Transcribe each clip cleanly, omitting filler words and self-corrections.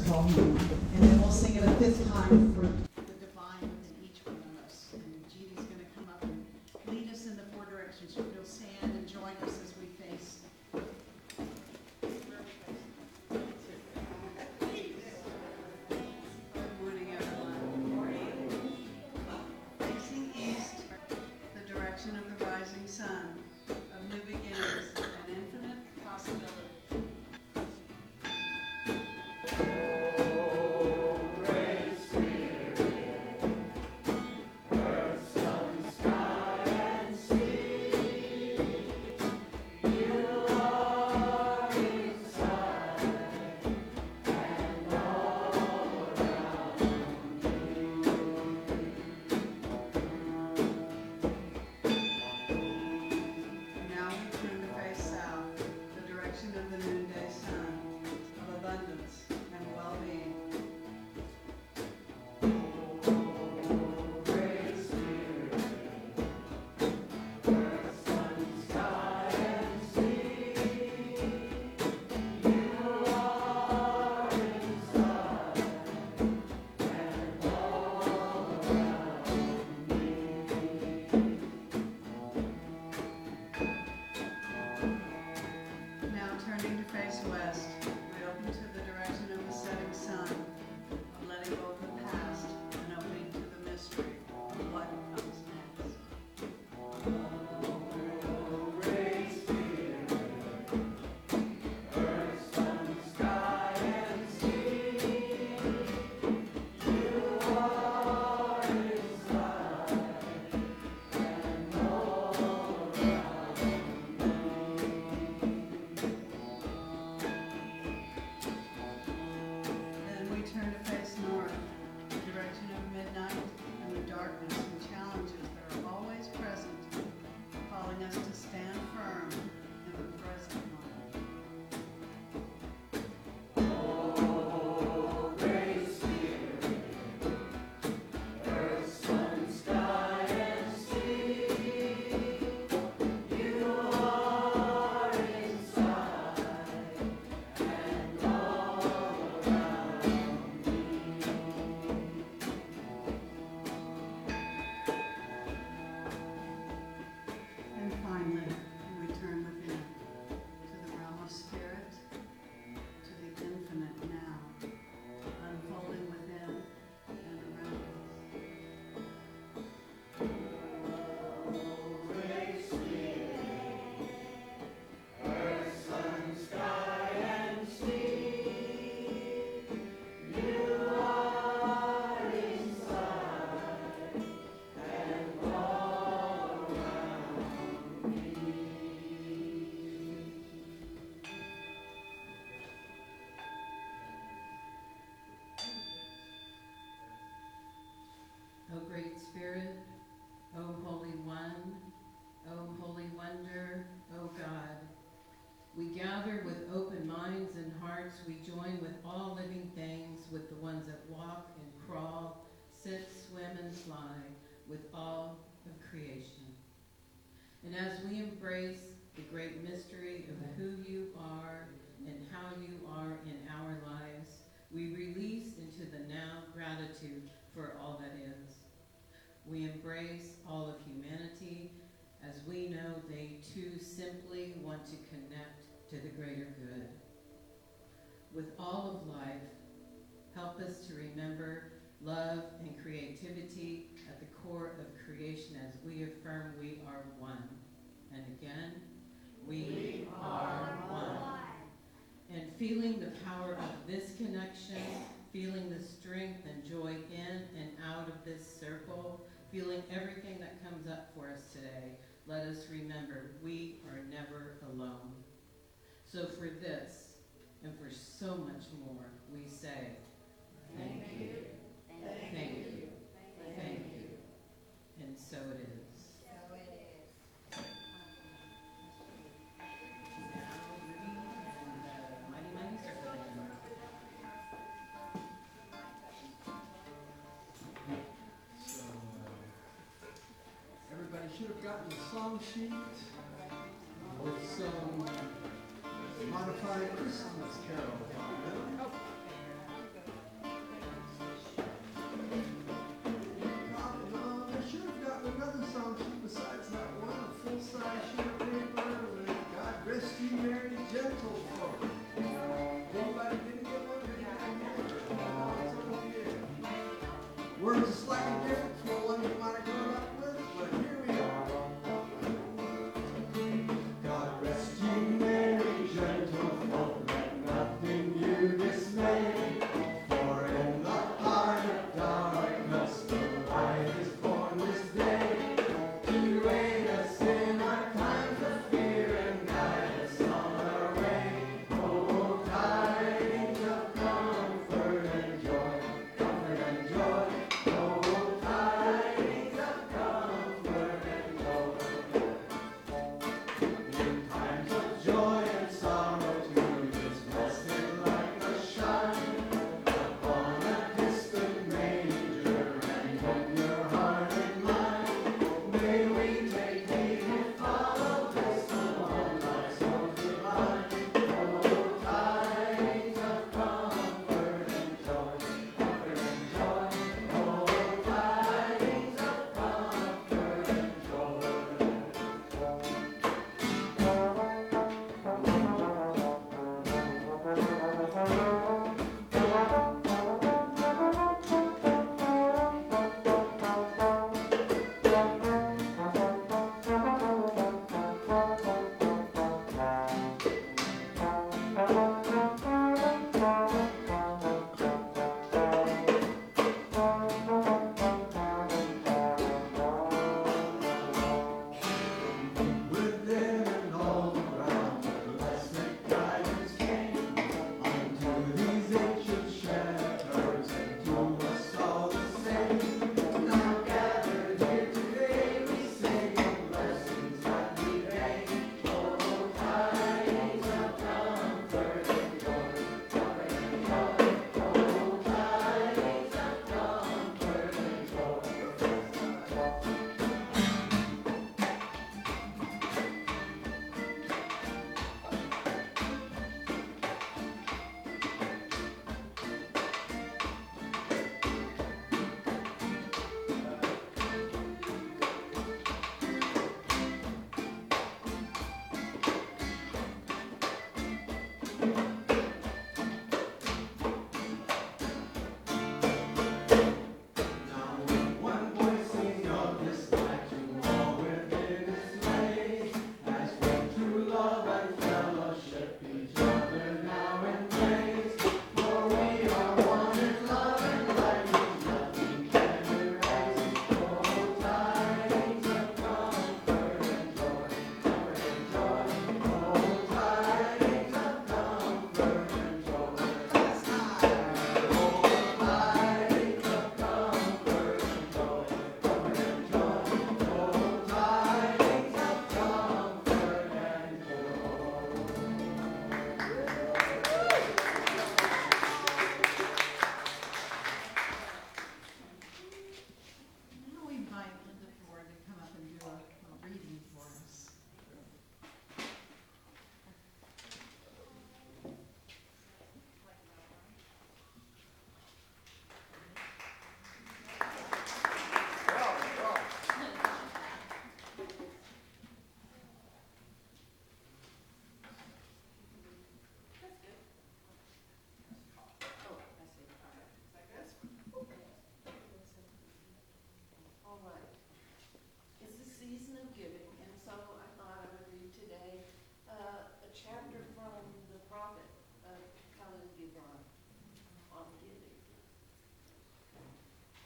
Call him, and then we'll sing it a fifth time for the divine within each one of us. And Jeannie's going to come up and lead us in the four directions. You'll stand and join us as we face. Good morning, everyone. Good morning. Facing east, the direction of the rising sun, of new beginnings, and infinite possibility. Great Spirit. darkness and challenges that are always present, calling us to stand firm in the present moment. And finally, we turn within to the realm of spirit, to the infinite now, unfolding within and around us. O Great Spirit, O Holy One, O Holy Wonder, O God, we gather with open minds and hearts. We join with all living things, with the ones that walk and crawl, sit, swim, and fly, with all of creation. And as we embrace the great mystery of who you are and how you are in our lives, we release into the now gratitude for all that is. We embrace all of humanity as we know they too simply want to connect to the greater good. With all of life, help us to remember love and creativity at the core of creation as we affirm we are one. And again, we are one. And feeling the power of this connection, feeling the strength and joy in and out of this circle, feeling everything that comes up for us today, let us remember we are never alone. So for this, and for so much more, we say, thank you, thank you, thank you. And so it is. Now, Rudi and Mighty Mighty Circle Band. So, everybody should have gotten a song sheet with some modified Christmas carol. They should have gotten another song sheet besides that one, a full-size sheet of paper with God rest ye merry gentlefolk. Nobody didn't get one, words are slightly different from the one you might have grown up with, but here we are. God rest ye merry gentlefolk, let nothing you dismay. For in the heart of darkness the light is born this day, to aid us in our times of fear and guide us on our way. Oh, tidings of comfort and joy, comfort and joy. Oh, tidings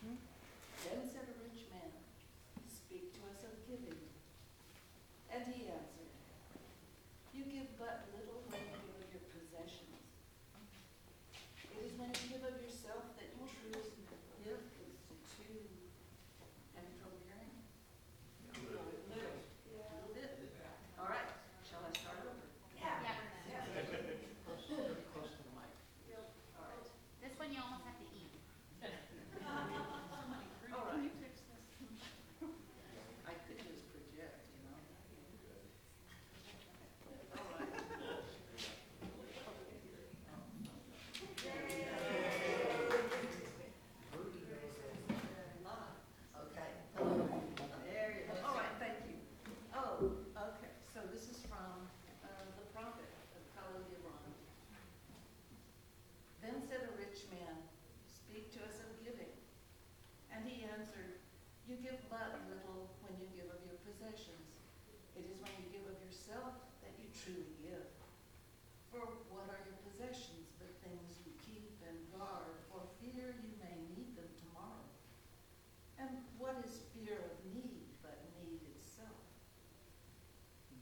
Then said a rich man, "Speak to us of giving." And he answered, "You give but little when you give of your possessions. It is when you give of yourself that you truly give to." Having trouble hearing? A little bit? All right, shall I start over? Close to the mic. All right. This one you almost have to eat. All right. I could just project, you know. All right. Okay. There you go. All right, thank you. Oh, okay. So this is from the prophet of Caleb. Then said a rich man, "Speak to us of giving." And he answered, "You give but little when you give of your possessions. It is when you give of yourself that you truly give. For what are your possessions but things you keep and guard, for fear you may need them tomorrow? And what is fear of need but need itself?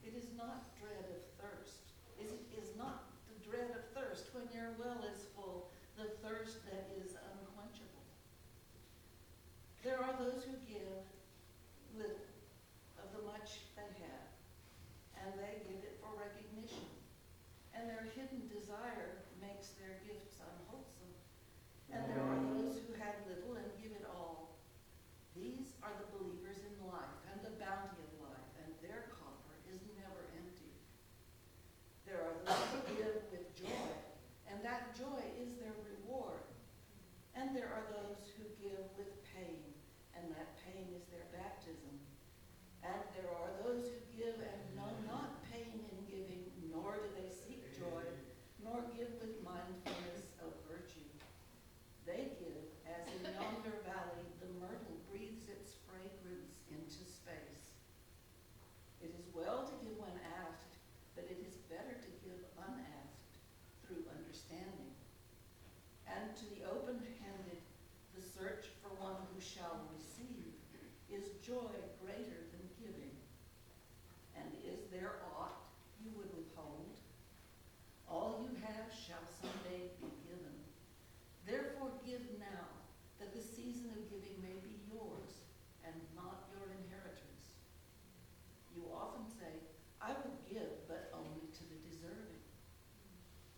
It is not dread of thirst. It is not the dread of thirst when your well is full, the thirst that is unquenchable. There are those who give little of the much they have, and they give it for recognition. And their hidden desire makes their gifts unwholesome. And there are those who have little and give it all. These are the believers in life and the bounty of life, and their coffer is never empty. There are those who give with joy, and that joy is their reward. And there are those who give with pain, and that pain is their baptism. And there are those who give and know not pain in giving, nor do they seek joy, nor give with mindfulness of virtue. They give as in yonder valley the myrtle breathes its fragrance into space. It is well to give when asked, but it is better to give unasked through understanding. And to the open-handed, the search for one who shall receive is joy greater than giving. And is there aught you would withhold? All you have shall someday be given. Therefore give now, that the season of giving may be yours, and not your inheritance. You often say, "I will give, but only to the deserving."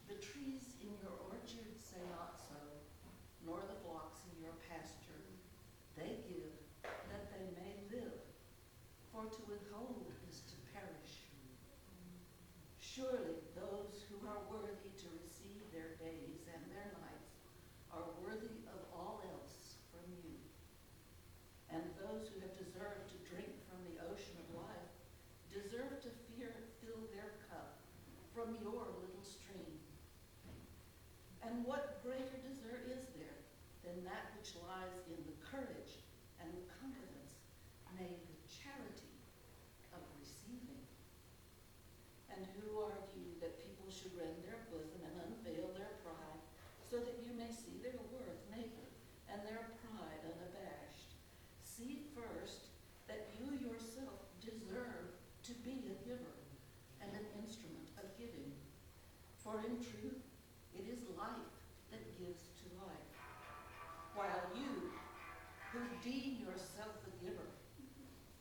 The trees in your orchard say not so, nor the flocks in your pasture. They give that they may live, for to withhold is to perish. Surely those who are worthy to receive their days and their nights are worthy of all else from you. And those who have deserved to drink from the ocean of life deserve to fill their cup from your little stream. And what greater desert is there than that which lies in the courage and the confidence, nay, the charity of receiving? And who are you that people should rend their bosom and unveil their pride, so that you may see their worth naked and their pride unabashed? See first that you yourself deserve to be a giver and an instrument of giving. For in truth, it is life that gives to life, while you, who deem yourself a giver,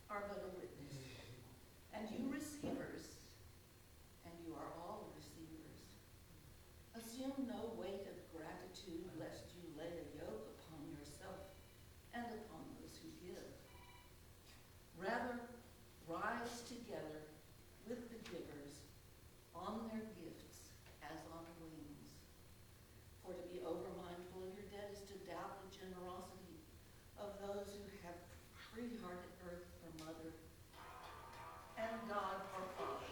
are but a witness. And you receivers, and you are all receivers, assume no weight of gratitude, lest you lay a yoke upon yourself and upon those who give. Rather, rise together with the givers on their gifts as on wings. For to be over-mindful of your debt is to doubt the generosity of those who have free-hearted earth for mother and God for father.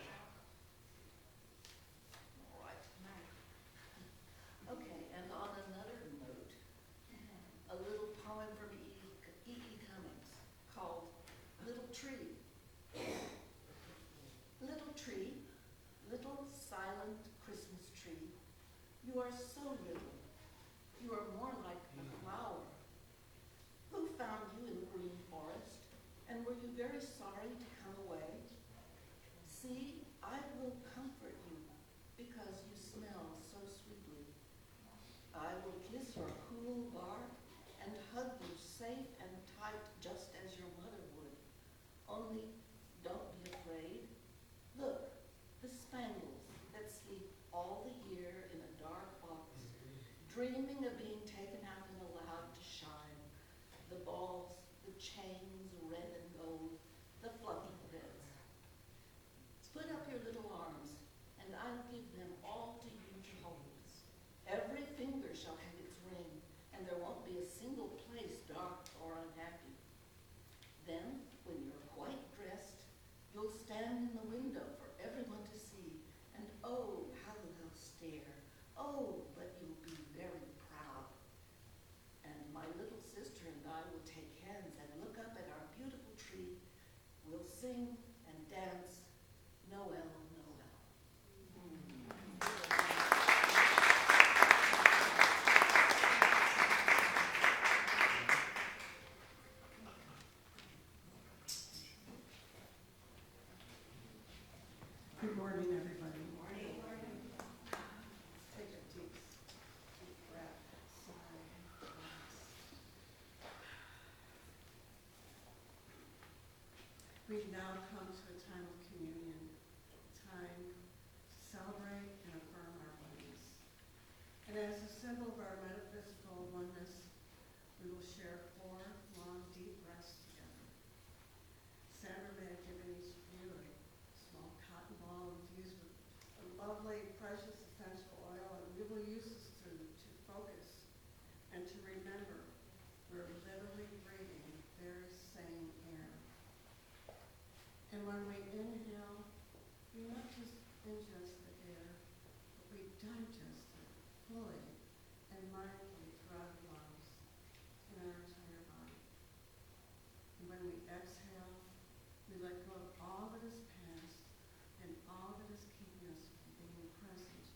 All right. Okay, and on another note, a little poem from E. Cummings called Little Tree. Little tree, little silent Christmas tree, you are so little. You are more like a flower. Who very sorry to come away. See, I will comfort you because you smell so sweetly. I will kiss your cool bark and hug you safe and tight just as your mother would. Only don't be afraid. Look, the spangles that sleep all the year in a dark box, dreaming of being taken out and allowed to shine. The balls, the chains, red and gold, the fluffy threads. Put up your little arms, and I'll give them all to you to hold. Every finger shall have its ring, and there won't be a single place dark or unhappy. Then, when you're quite dressed, you'll stand in the window for everyone to see, and oh, how they'll stare. Oh, but you'll be very proud. And my little sister and I will take hands and look up at our beautiful tree. We'll sing and dance, Noel, Noel. Good morning, everybody. Morning. Take a deep breath. Sigh. We've now come to a time of communion, a time to celebrate and affirm our oneness. And as a symbol of our metaphysical oneness, we will share 4 long, deep breaths together. Sandra may have given each of you a small cotton ball infused with a lovely, precious essential oil, and we will use this to focus and to remember we're literally breathing the very same air. And when we inhale, we not just ingest the air, but we digest it fully and mindfully throughout our lungs and our entire body. And when we exhale, we let go of all that is past and all that is keeping us from being present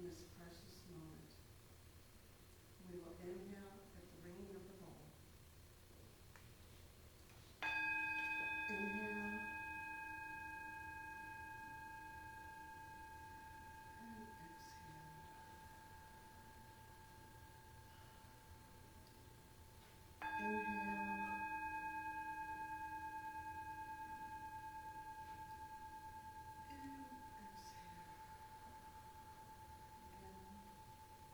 in this precious moment. We will inhale at the ringing of the bowl. Inhale. And exhale. Inhale. And exhale. Again. Inhale.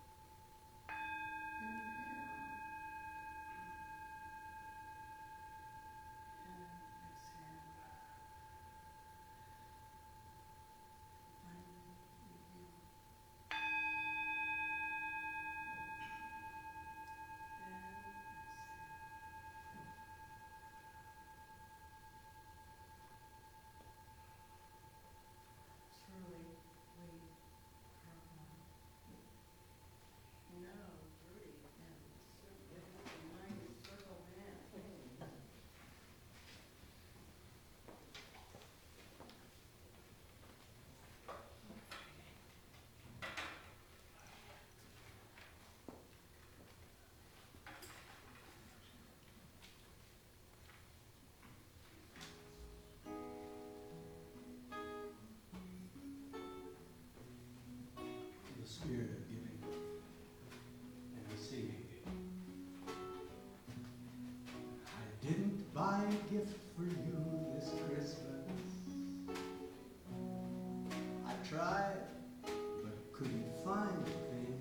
And exhale. Finally, inhale. And exhale. Truly, we are one. No, Rudi, and certainly the mighty circle man. The spirit of giving and receiving. I didn't buy a gift for you this Christmas. I tried, but couldn't find a thing.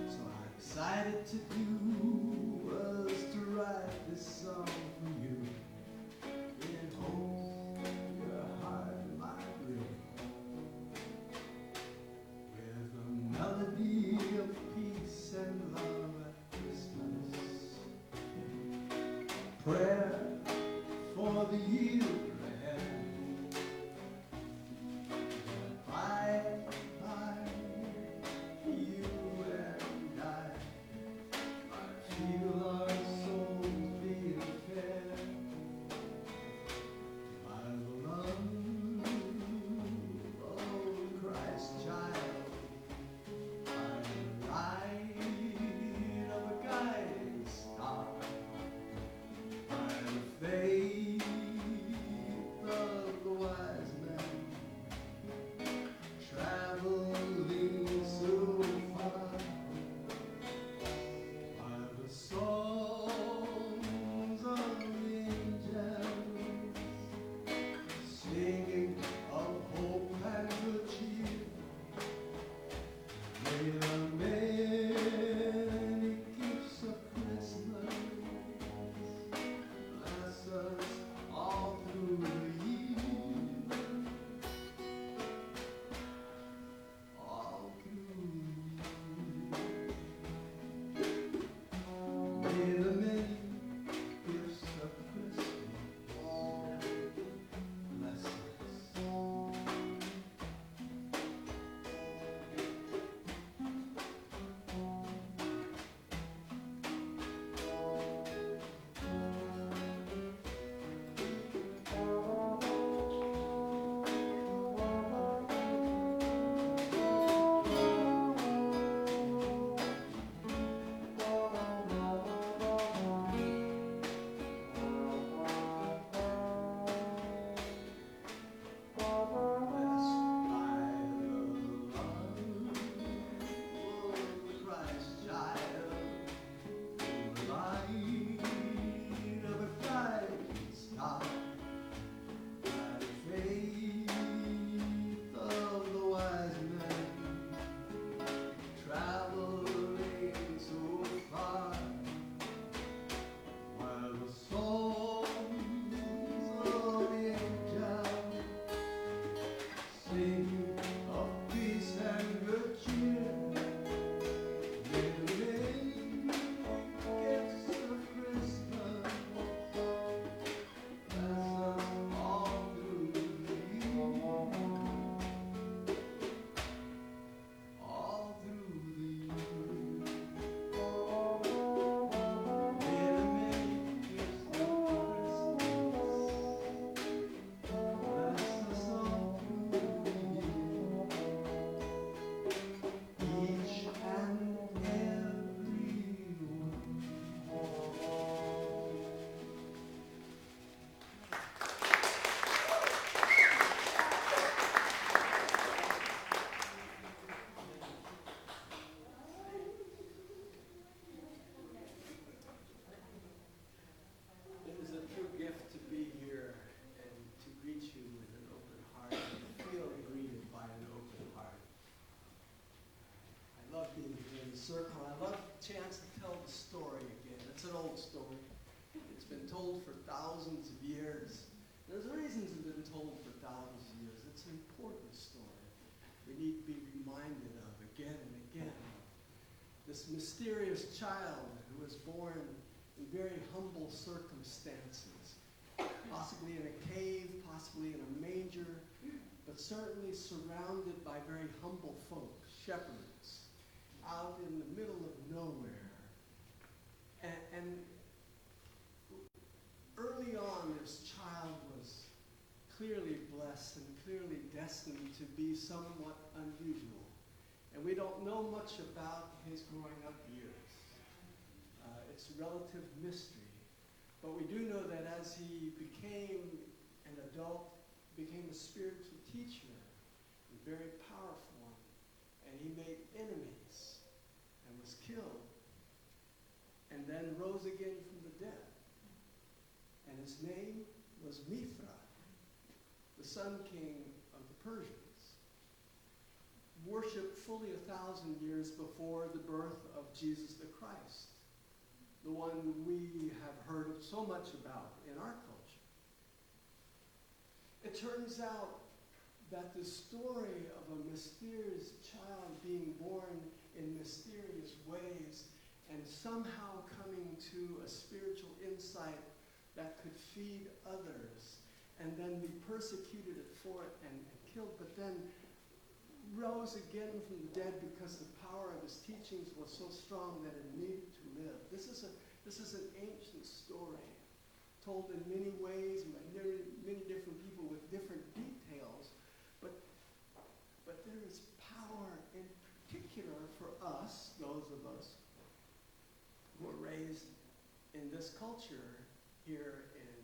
So I decided to do was to write this song for you in hopes your heart might ring with a melody of peace and love at Christmas. Prayer for the year ahead. Bye, bye, you and I feel our souls being fed by the love of Christ child, by the light of a guiding star, by circle. I love the chance to tell the story again. It's an old story. It's been told for thousands of years. There's reasons it's been told for thousands of years. It's an important story. We need to be reminded of again and again. This mysterious child who was born in very humble circumstances, possibly in a cave, possibly in a manger, but certainly surrounded by very humble folk, shepherds, out in the middle of nowhere. And early on, this child was clearly blessed and clearly destined to be somewhat unusual. And we don't know much about his growing up years. It's a relative mystery. But we do know that as he became an adult, became a spiritual teacher, a very powerful one, and he made enemies and was killed, and then rose again from the dead. And his name was Mithra, the sun king of the Persians, worshipped fully 1,000 years before the birth of Jesus the Christ, the one we have heard so much about in our culture. It turns out that the story of a mysterious child being born in mysterious ways and somehow coming to a spiritual insight that could feed others and then be persecuted for it and killed, but then rose again from the dead because the power of his teachings was so strong that it needed to live. This is an ancient story told in many ways by many different people with different details, but there is power in particular for us, those of us who are raised in this culture here in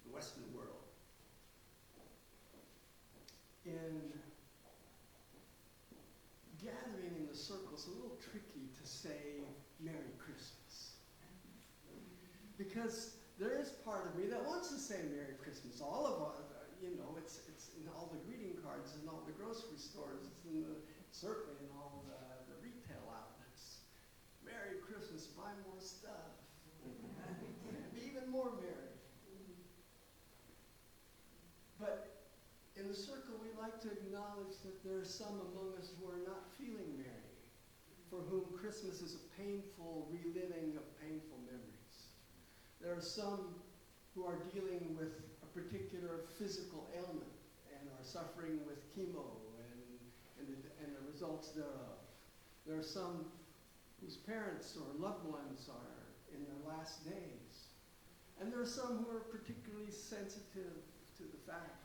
the Western world. In gathering in the circle, it's a little tricky to say Merry Christmas. Because there is part of me that wants to say Merry Christmas. All of us, it's in all the greeting cards, in all the grocery stores, it's certainly in all the more merry. But in the circle, we like to acknowledge that there are some among us who are not feeling merry, for whom Christmas is a painful reliving of painful memories. There are some who are dealing with a particular physical ailment and are suffering with chemo and the results thereof. There are some whose parents or loved ones are in their last days. And there are some who are particularly sensitive to the fact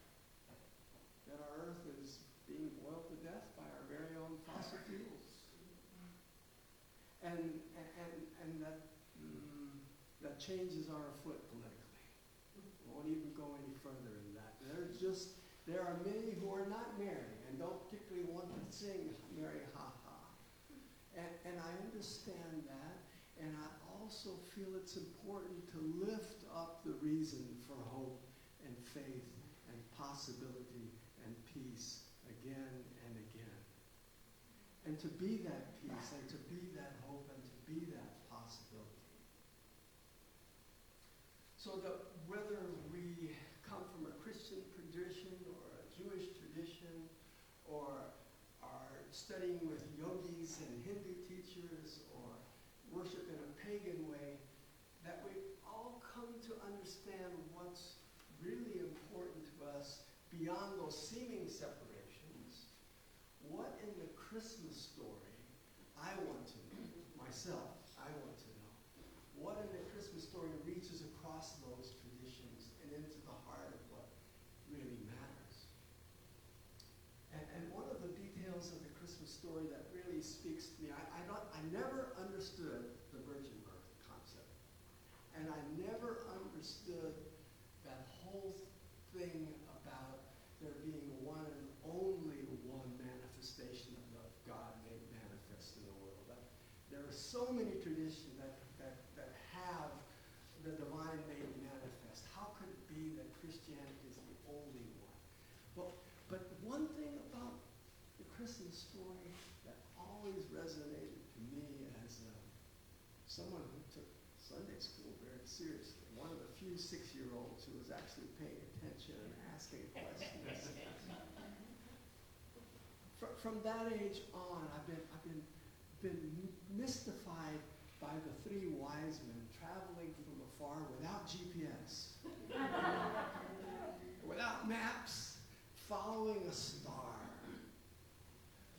that our earth is being boiled to death by our very own fossil fuels. And that changes are afoot politically. We won't even go any further in that. There are many who are not merry and don't particularly want to sing Merry Ha Ha. And I understand that, and I also feel it's important to lift up the reason for hope and faith and possibility and peace again and again. And to be that peace and to be that hope and to be that possibility. So that whether we come from a Christian tradition or a Jewish tradition or are studying with yogis and Hindu teachers or worship in a pagan way, that we all come to understand what's really important to us beyond those seeming separations. What in the Christmas story I want to know, myself, I want to know. What in the Christmas story reaches across those traditions and into the heart of what really matters. And one of the details of the Christmas story that really speaks to me, I never understood the virgin birth concept. And I never understood that whole thing about there being one and only one manifestation of God made manifest in the world. There are so many traditions that have the divine made manifest. How could it be that Christianity is the only one? But one thing about the Christmas story that always resonated to me as someone who took Sunday school very seriously, one of the few 6-year-olds who was actually paying attention and asking questions. From that age on, I've been mystified by the 3 wise men traveling from afar without GPS, without maps, following a star.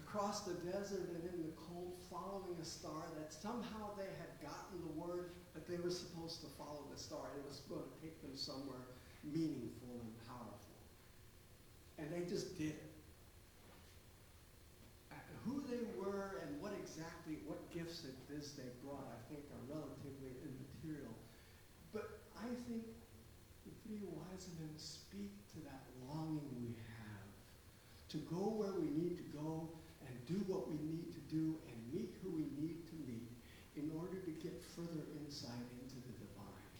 Across the desert and in the cold, following a star that somehow they had gotten the word that they were supposed to follow the star. It was going to take them somewhere meaningful and powerful. And they just did it. Who they were and what gifts they brought, I think, are relatively immaterial. But I think the 3 wise men speak to that longing we have to go where we need to go and do what we need to do and meet who we need to meet in order to get further insight into the divine,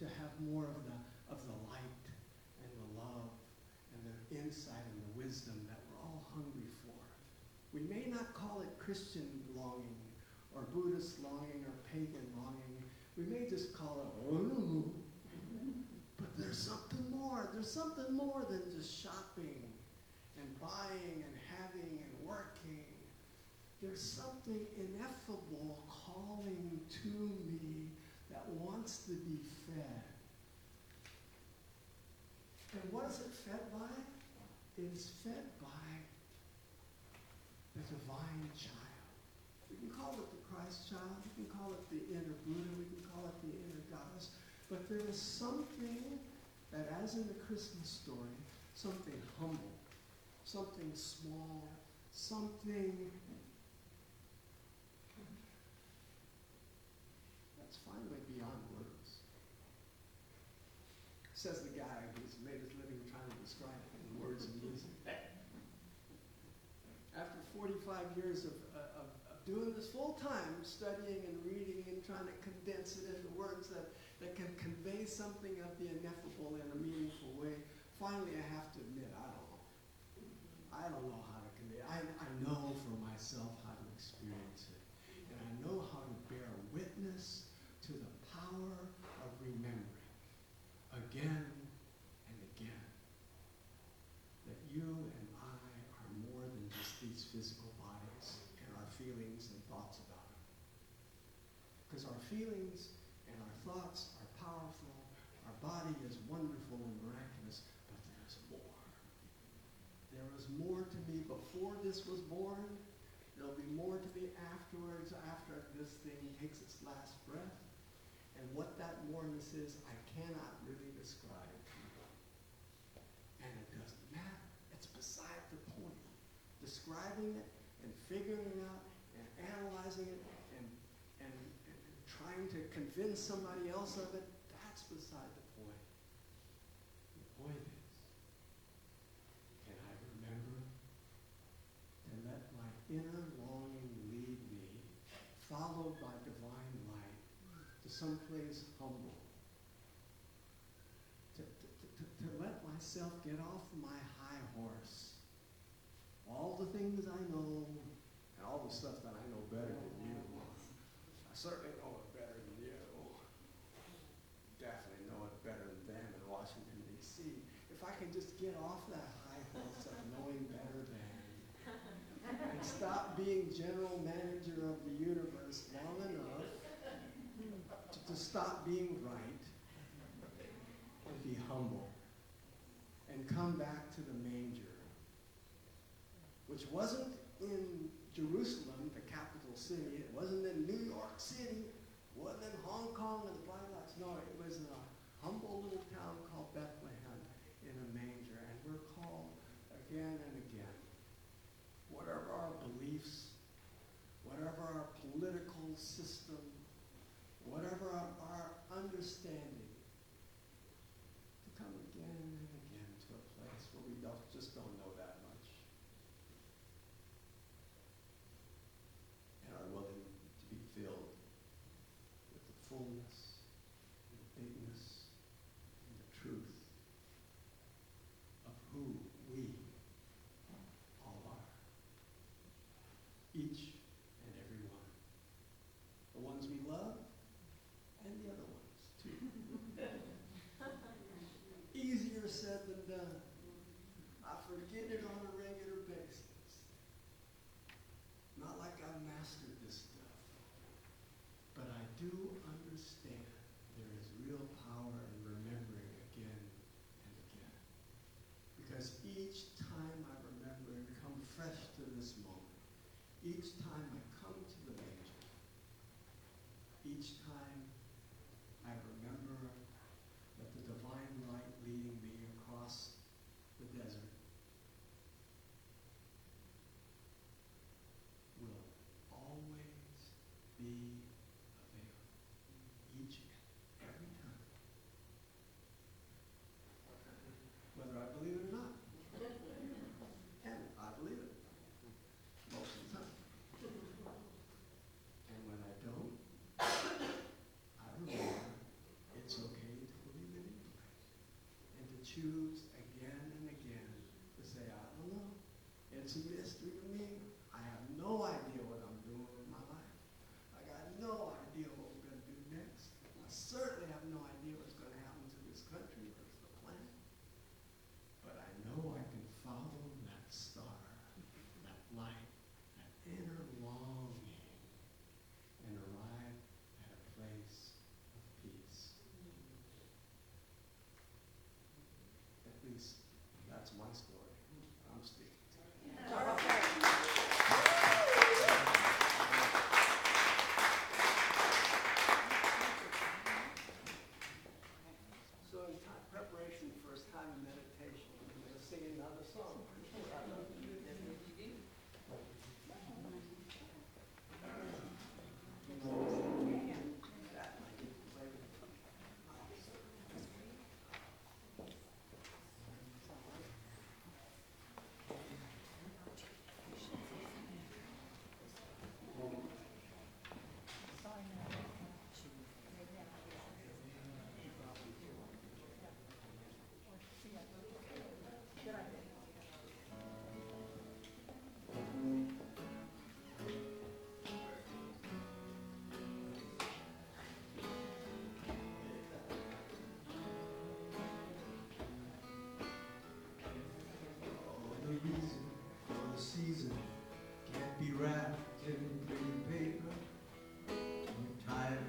to have more of the light and the love and the insight and the wisdom that we're all hungry for. We may not call it Christian longing or Buddhist longing or pagan longing. We may just call it, oh, but there's something more. There's something more than just shopping and buying and having and working. There's something ineffable calling to me that wants to be fed. And what is it fed by? It is fed by the divine child. We can call it the Christ child, we can call it the inner Buddha, we can call it the inner goddess, but there is something that, as in the Christmas story, something humble, something small, something that's finally beyond words. Says the guy who's made his living trying to describe it in words and music. After 45 years of doing this full time, studying and reading and trying to condense it into words that can convey something of the ineffable in a meaningful way, finally I have to admit, I don't know how to convey it. I know for myself how to experience it. And I know how to bear witness to the power of remembering. Because our feelings and our thoughts are powerful, our body is wonderful and miraculous, but there's more. There was more to me before this was born. There'll be more to me afterwards, after this thing takes its last breath. And what that moreness is, I cannot really describe. And it doesn't matter. It's beside the point. Describing it and figuring it out and analyzing it and trying to convince somebody else of it, that's beside the point. The point is, can I remember to let my inner longing lead me, followed by divine light, to someplace humble? To let myself get off my high horse. All the things I know, and all the stuff that I know better than you. I certainly know it better than you. Definitely know it better than them in Washington, D.C. If I can just get off that high horse of knowing better than, and stop being general manager of the universe long enough to stop being right and be humble and come back to the manger, which wasn't in Jerusalem, the capital city. It wasn't in New York City. It wasn't in Hong Kong and the Bright Lights. No, it was in a humble little town called Bethlehem in a manger. And we're called again and again, whatever our beliefs, whatever our political system, whatever our understanding, to come again and again to a place where we just don't know that much. And are willing to be filled with the fullness, and the bigness, and the truth of who we all are. Each and every one. The ones we love, and the other ones, too. Easier said than done. I forget it on a regular basis. Not like I've mastered this stuff. But I do understand there is real power in remembering again and again. Because each time I remember and come fresh to this moment, each time I come to the manger, each time I remember that the divine light leading me across the desert will always be available, each and every time, whether I believe it or not. And I believe it most of the time. And when I don't, I remember it's okay to believe it anyway. And to choose again and again to say, I don't know. It's a mystery to me. I have no idea what I'm doing with my life. I got no idea what we're going to do next. I certainly have no idea what's going to happen to this country or to the planet. But I know I can follow that star, that light, that inner longing, and arrive at a place of peace. At least that's my story. I'm speaking to you. So in preparation for his time of meditation, I'm going to sing another song. The reason for the season can't be wrapped in pretty paper. We're tired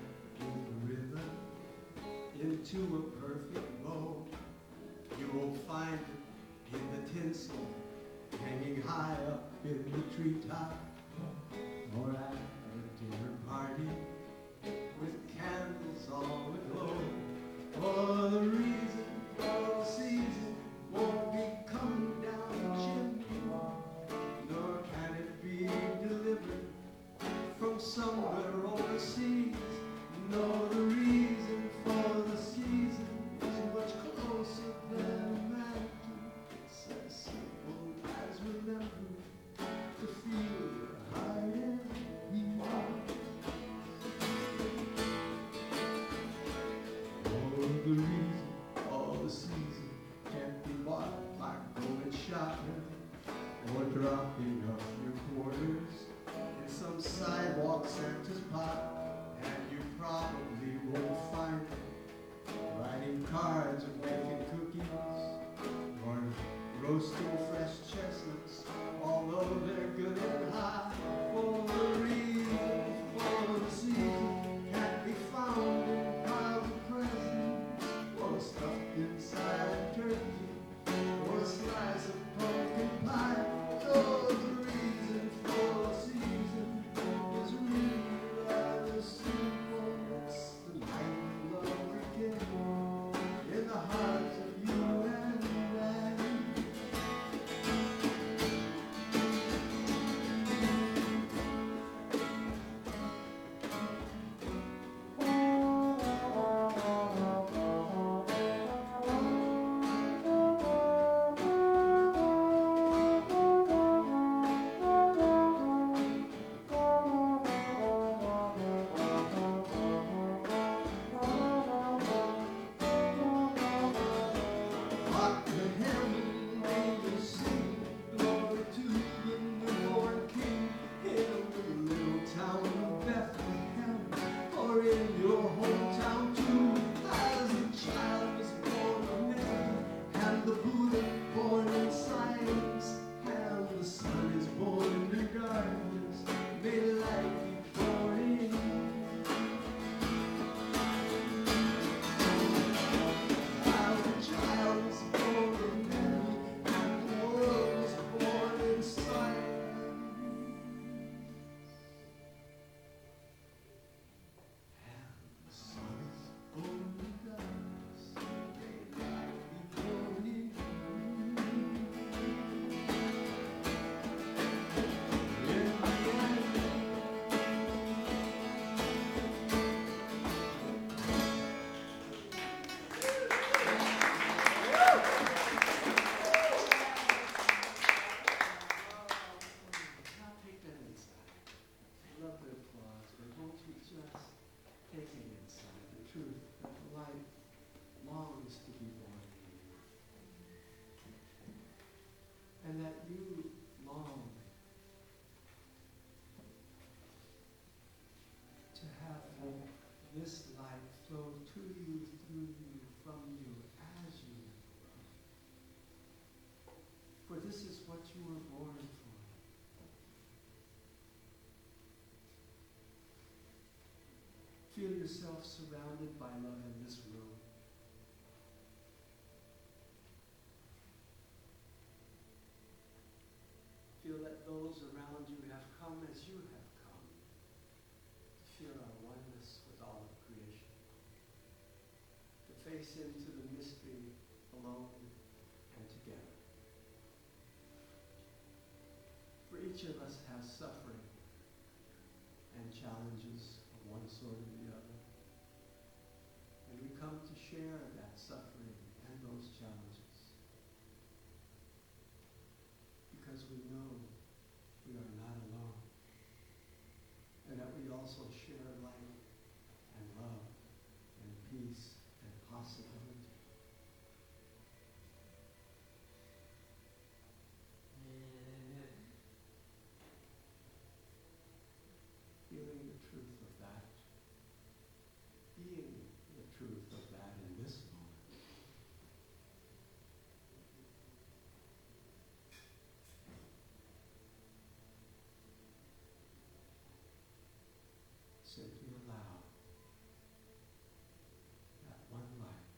to a perfect bow. You will find it in the tinsel hanging high up in the treetop, or at a dinner party with candles all aglow. For the reason for the season won't be coming down the chimney, nor can it be delivered from somewhere overseas. No, the reason for the season is much closer than imagined. It's as simple as remembering to feel your heart and beat. Oh, the reason for the season can't be bought by going shopping or dropping off your quarters in some sidewalk Santa's pot. And you probably won't find it writing cards or baking cookies or roasting fresh chestnuts, although they're good and hot. For the reason for the season can't be found in piles of presents or stuffed inside a turkey or a slice of pumpkin pie. So the reason for the season is really rather simple. It's the night of love again in the hearts of you and I. Hark the herald angels sing, glory to the newborn King. In the little town of Bethlehem, or in your hometown too, as a child was born of Mary, and the Buddha born in science, and the sun is born in your darkness. May light be born in you. As a child was born of Mary, and the world was born in science. And the sun is born in darkness. May light be born in you. In the end, now take that inside. I love the applause, but won't you just take it inside, the truth that the light longs to be born in you. And that you long to have this light flow to you, through you, from you, as you live the world. For this is what you were born for. Feel yourself surrounded by love in this room. Feel that those around you have come as you have come. Feel our oneness with all of creation. To face into the mystery alone and together. For each of us has suffering and challenges of one sort or the other. And we come to share that suffering and those challenges. Because we know we are not alone. And that we also share light and love and peace and possibility. Feeling the truth of that. Being the truth of that in this moment. Simply allow that one light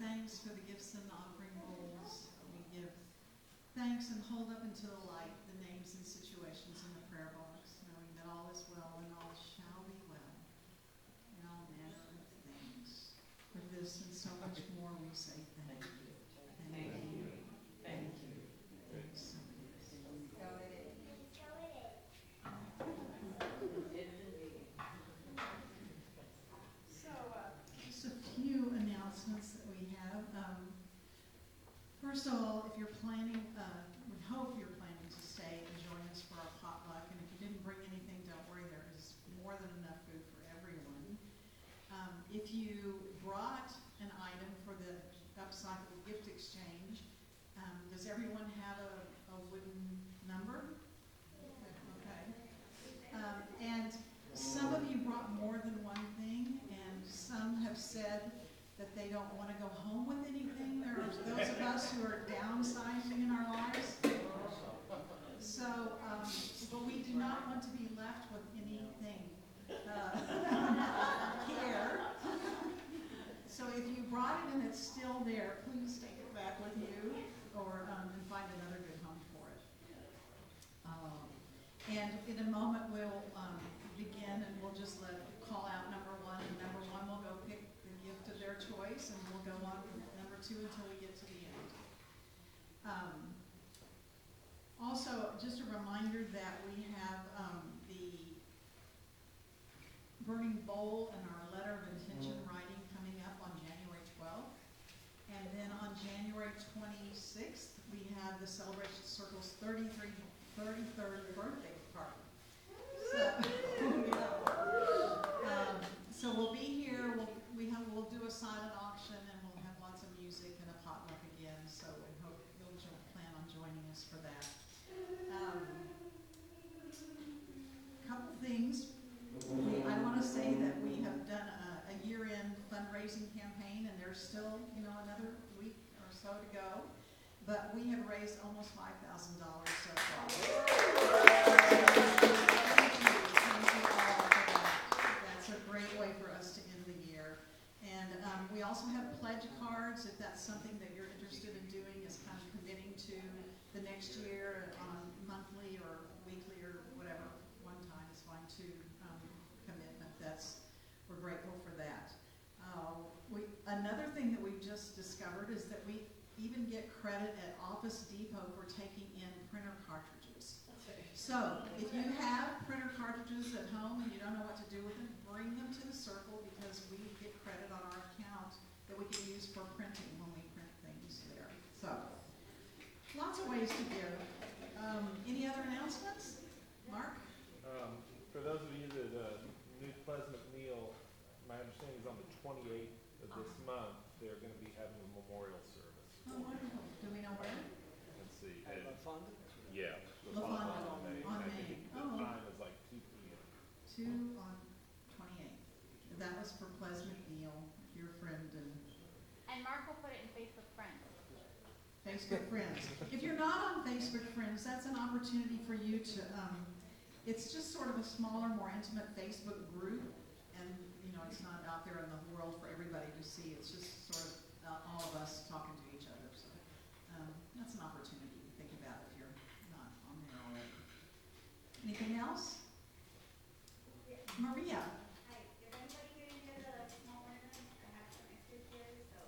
thanks for the gifts and offering bowls. We give thanks and hold up into the light the names and situations in the prayer box, knowing that all is well and all shall be well in all manner of things. For this and so much more we say thank you. Thank you. Thank you. Thanks so much. So, just a few announcements that we have. First of all, if you're planning, we hope you're planning to stay and join us for our potluck. And if you didn't bring anything, don't worry, there is more than enough food for everyone. If you brought an item for the upcycled gift exchange, does everyone have a wooden number? Okay. And some of you brought more than one thing, and some have said that they don't want to go home with anything. There are those of us who are downsizing in our lives. So, but we do not want to be left with anything here. So if you brought it and it's still there, please take it back with you, or and find another good home for it. And in a moment we'll begin, and we'll just call out number one, and number one will go pick the gift of their choice, and we'll go on with number two until we get to the end. Also, just a reminder that we have the burning bowl and our letter of intention writing coming up on January 12th. And then on January 26th, we have the Celebration Circle's 33rd birthday party. So we'll be here. We'll do a silent auction, and we'll have lots of music and a potluck again. So we hope you'll plan on joining us for that. Couple things. I want to say that we have done a year-end fundraising campaign, and there's still, another week or so to go. But we have raised almost $5,000 so far. Thank you all for that. That's a great way for us to end the year. And we also have pledge cards, if that's something that you're interested in doing, is kind of committing to the next year on monthly or weekly or whatever. One time is fine too. Commitment. We're grateful for that. Another thing that we've just discovered is that we even get credit at Office Depot for taking in printer cartridges. So if you have printer cartridges at home and you don't know what to do with them, bring them to the circle, because we get credit on our account that we can use for printing when we print things there. So lots of ways to give. Any other announcements? Mark? For those of you that New Pleasant Meal, my understanding is on the 28th of this month, they're going to be having a memorial service. Oh, wonderful. Do we know where? Let's see. La Fonda? Yeah. La Fonda on May. on I May. think the time is like 2 p.m. 2 on 28th. That was for Pleasant Meal, your friend and And Mark will put it in Facebook Friends. Facebook Friends. If you're not on Facebook Friends, that's an opportunity for you to, it's just sort of a smaller, more intimate Facebook group, and it's not out there in the world for everybody to see. It's just sort of all of us talking to each other. So that's an opportunity to think about if you're not on there already. Anything else? Maria. Hi, is anybody getting to the small ornaments? I have some extras here, so.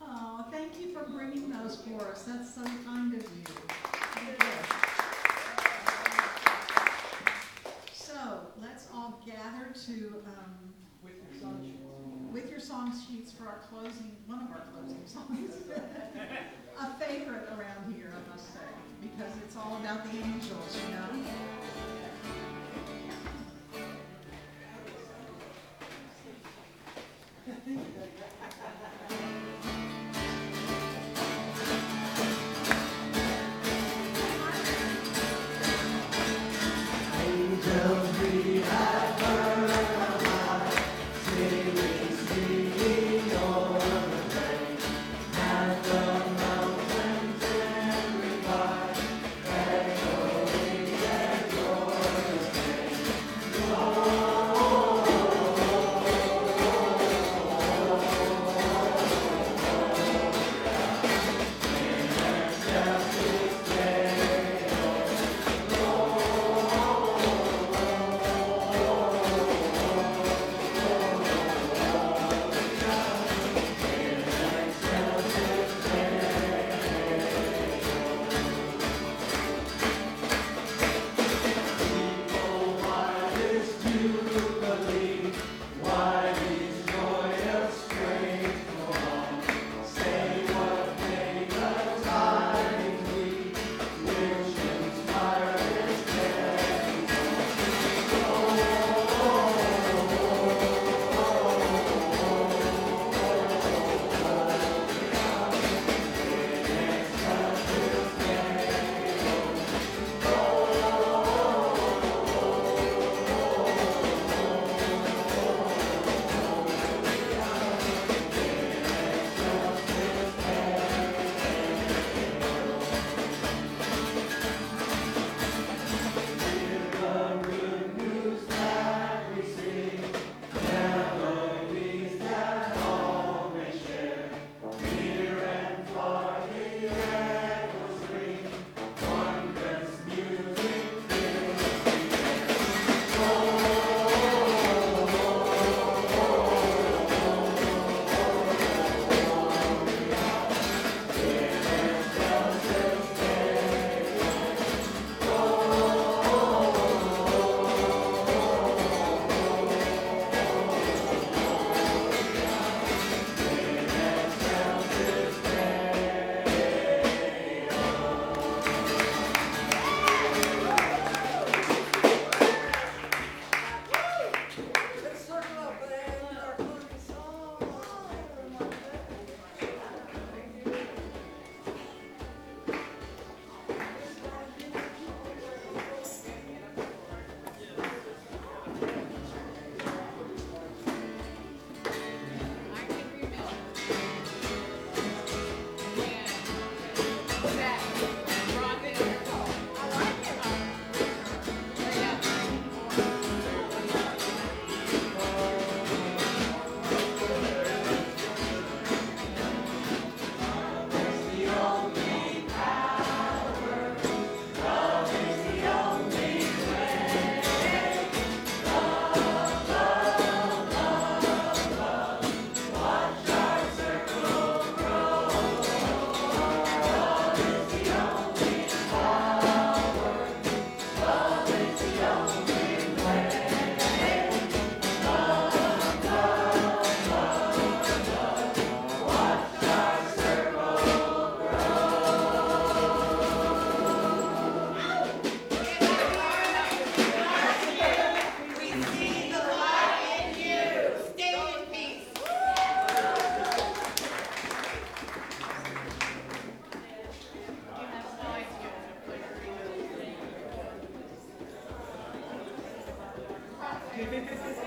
Oh, thank you for bringing those for us. That's so kind of you. Thank you. So let's all gather to with your song sheets for our closing, one of our closing songs. A favorite around here, I must say, because it's all about the angels, Angels we have heard high, singing, singing over the plain. Thank you.